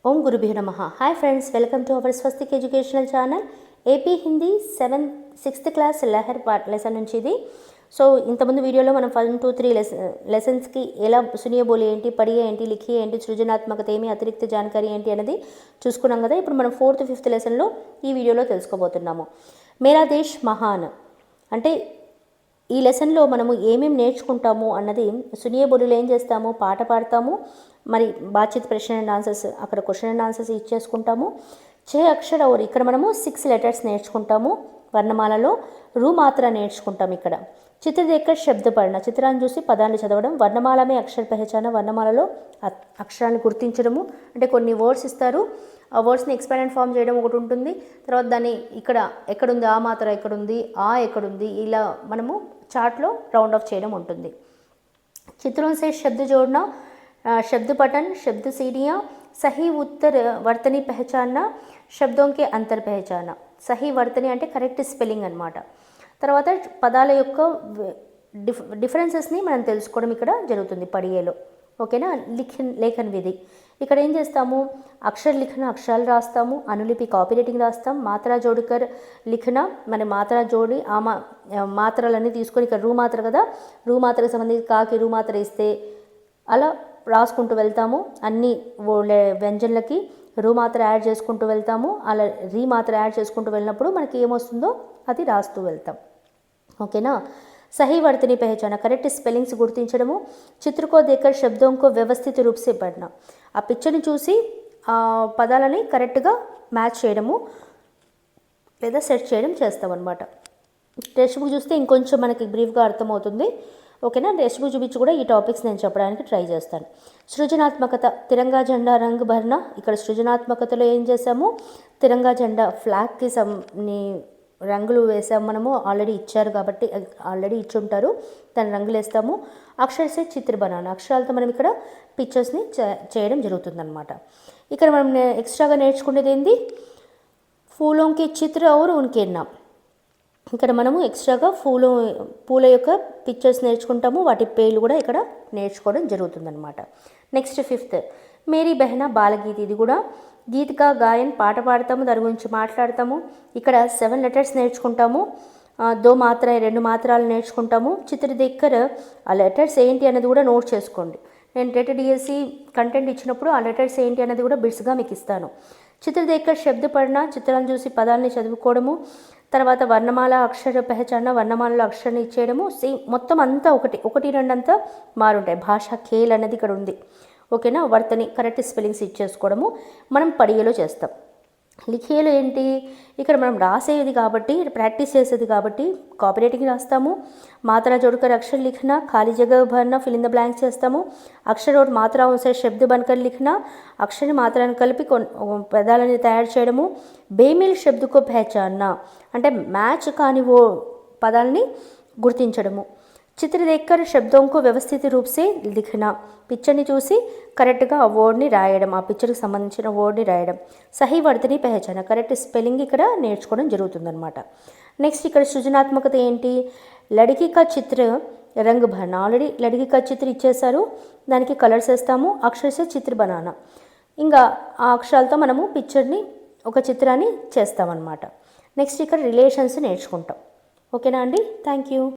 ఓం గురుభ్యో నమః. Hi friends, welcome to our Swastik educational channel. AP Hindi 6th class Lahar part lesson నుంచి ఇది. So ఇంతకుముందు వీడియోలో మనం 1, 2, 3 లెసన్స్కి ఎలా సునియే బోలే ఏంటి, పడియే ఏంటి, లిఖియే ఏంటి, సృజనాత్మకత ఏమి, అతిరిక్త జానకారీ ఏంటి అనేది చూసుకున్నాం కదా. ఇప్పుడు మనం 4th, 5th లెసన్లో ఈ వీడియోలో తెలుసుకోబోతున్నాము. మేరా దేశ్ మహాన్ అంటే ఈ లెసన్లో మనము ఏమేమి నేర్చుకుంటాము అన్నది, సునియే బోలులో ఏం చేస్తాము, పాట పాడతాము, మరి బాచిత్ ప్రశ్న అండ్ ఆన్సర్స్, అక్కడ క్వశ్చన్ అండ్ ఆన్సర్స్ ఇచ్చేసుకుంటాము. చే అక్షర ఔర్ ఇక్కడ మనము 6 లెటర్స్ నేర్చుకుంటాము. వర్ణమాలలో రూ మాత్ర నేర్చుకుంటాం. ఇక్కడ చిత్ర దేకర్ శబ్ద పడన, చిత్రాన్ని చూసి పదాన్ని చదవడం. వర్ణమాలమే అక్షర పెహచాన, వర్ణమాలలో అక్షరాన్ని గుర్తించడము. అంటే కొన్ని వర్డ్స్ ఇస్తారు, ఆ వర్డ్స్ని ఎక్స్పాండ్ ఫామ్ చేయడం ఒకటి ఉంటుంది. తర్వాత దాన్ని ఇక్కడ ఎక్కడుంది, ఆ మాత్ర ఎక్కడుంది, ఆ ఎక్కడుంది, ఇలా మనము చార్ట్లో రౌండ్ ఆఫ్ చేయడం ఉంటుంది. చిత్రం సే శబ్ద జోడన, शब्द पठन, शब्द सीढ़ियाँ, सही उत्तर वर्तनी पहचानना, शब्दों के अंतर पहचाना. सही वर्तनी అంటే కరెక్ట్ స్పెల్లింగ్ అన్నమాట. తర్వాత పదాల యొక్క డిఫరెన్సెస్ని మనం తెలుసుకోవడం ఇక్కడ జరుగుతుంది పడియేలో. ఓకేనా. లేఖన్ విధి ఇక్కడ ఏం చేస్తాము, అక్షర లిఖన అక్షరాలు రాస్తాము, అనులిపి కాపీ రైటింగ్ రాస్తాం, మాత్రా జోడికర్ లిఖన మన మాత్రా జోడి ఆ మాత్రలన్నీ తీసుకొని, ఇక్కడ రూ మాత్ర కదా, రూ మాత్రకు సంబంధించి కాకి రూ మాత్ర ఇస్తే అలా రాసుకుంటూ వెళ్తాము. అన్ని వ్యంజనలకి రూ మాత్ర యాడ్ చేసుకుంటూ వెళ్తాము. అలా రీ మాత్ర యాడ్ చేసుకుంటూ వెళ్ళినప్పుడు మనకి ఏమొస్తుందో అది రాస్తూ వెళ్తాం. ఓకేనా. సహీ వర్తని పెహచాన కరెక్ట్ స్పెల్లింగ్స్ గుర్తించడము. చిత్రకో దేకర్ శబ్దంకో వ్యవస్థిత రూపసే పడిన, ఆ పిక్చర్ని చూసి ఆ పదాలని కరెక్ట్గా మ్యాచ్ చేయడము లేదా సెట్ చేయడం చేస్తాం అనమాట. టెక్స్ట్ బుక్ చూస్తే ఇంకొంచెం మనకి బ్రీఫ్గా అర్థమవుతుంది. ఓకేనా. టెక్స్ట్ బుక్ చూపించి కూడా ఈ టాపిక్స్ నేను చెప్పడానికి ట్రై చేస్తాను. సృజనాత్మకత, తిరంగా జెండా రంగు భరణ. ఇక్కడ సృజనాత్మకతలో ఏం చేసాము, తిరంగా జెండా ఫ్లాగ్కి రంగులు వేసాము. మనము ఆల్రెడీ ఇచ్చారు కాబట్టి, ఆల్రెడీ ఇచ్చుంటారు, దాని రంగులు వేస్తాము. అక్షరసే చిత్ర బనానా, అక్షరాలతో మనం ఇక్కడ పిక్చర్స్ని చేయడం జరుగుతుందన్నమాట. ఇక్కడ మనం ఎక్స్ట్రాగా నేర్చుకునేది ఏంటి, ఫూలోంకి చిత్ర ఔర్ ఉన్కే నామ్. ఇక్కడ మనము ఎక్స్ట్రాగా పూల యొక్క పిక్చర్స్ నేర్చుకుంటాము, వాటి పేర్లు కూడా ఇక్కడ నేర్చుకోవడం జరుగుతుందన్నమాట. నెక్స్ట్ 5th మేరీ బెహన బాలగీతి. ఇది కూడా గీతికా గాయన్, పాట పాడతాము, దాని గురించి మాట్లాడతాము. ఇక్కడ 7 లెటర్స్ నేర్చుకుంటాము, 2 మాత్ర 2 మాత్రాలు నేర్చుకుంటాము. చిత్ర దేక్కర్ ఆ లెటర్స్ ఏంటి అనేది కూడా నోట్ చేసుకోండి. నేను రేటెడ్ డిఎస్సి కంటెంట్ ఇచ్చినప్పుడు ఆ లెటర్స్ ఏంటి అనేది కూడా బిట్స్గా మీకు ఇస్తాను. చిత్ర దేక్కర్ శబ్ద పడిన, చిత్రాలను చూసి పదాలని చదువుకోవడము. తర్వాత వర్ణమాల అక్షర పెహచాన, వర్ణమాలలో అక్షరాన్ని ఇచ్చేయడము. మొత్తం అంతా ఒకటి 2 అంతా మారుంటాయి. భాష ఖేల్ అనేది ఇక్కడ ఉంది. ఓకేనా. వర్తని కరెక్ట్ స్పెల్లింగ్స్ ఇచ్చేసుకోవడము మనం పడియేలో చేస్తాం. లిఖేలో ఏంటి, ఇక్కడ మనం రాసేది కాబట్టి, ప్రాక్టీస్ చేసేది కాబట్టి కాపీ రైటింగ్ రాస్తాము. మాత్రా జోడకర్ అక్షర లిఖన, ఖాళీ జగ భరన, ఫిల్ ఇన్ ద బ్లాంక్స్ చేస్తాము. అక్షర और మాత్రా ఉంసే శబ్ద బన్కర్ లిఖన, అక్షర మాత్రాన్ని కలిపి పదాలని తయారు చేయడము. బేమిల్ శబ్దకు పెహచాన అంటే మ్యాచ్ కాని ఓ పదాలని గుర్తించడము. చిత్ర దేక్కర్ శబ్దంకు వ్యవస్థిత రూపసే లిఖన, పిక్చర్ని చూసి కరెక్ట్గా ఆ వర్డ్ని రాయడం, ఆ పిక్చర్కి సంబంధించిన వర్డ్ని రాయడం. సహీ వర్తని పెహచాన కరెక్ట్ స్పెల్లింగ్ ఇక్కడ నేర్చుకోవడం జరుగుతుందన్నమాట. నెక్స్ట్ ఇక్కడ సృజనాత్మకత ఏంటి, లడికి కా చిత్ర రంగు భరణ. ఆల్రెడీ లడికి కా చిత్ర ఇచ్చేసారు, దానికి కలర్స్ వేస్తాము. అక్షరసే చిత్ర బనానా, ఇంకా ఆ అక్షరాలతో మనము పిక్చర్ని ఒక చిత్రాన్ని చేస్తామన్నమాట. నెక్స్ట్ ఇక్కడ రిలేషన్స్ నేర్చుకుంటాం. ఓకేనా అండి. Thank you.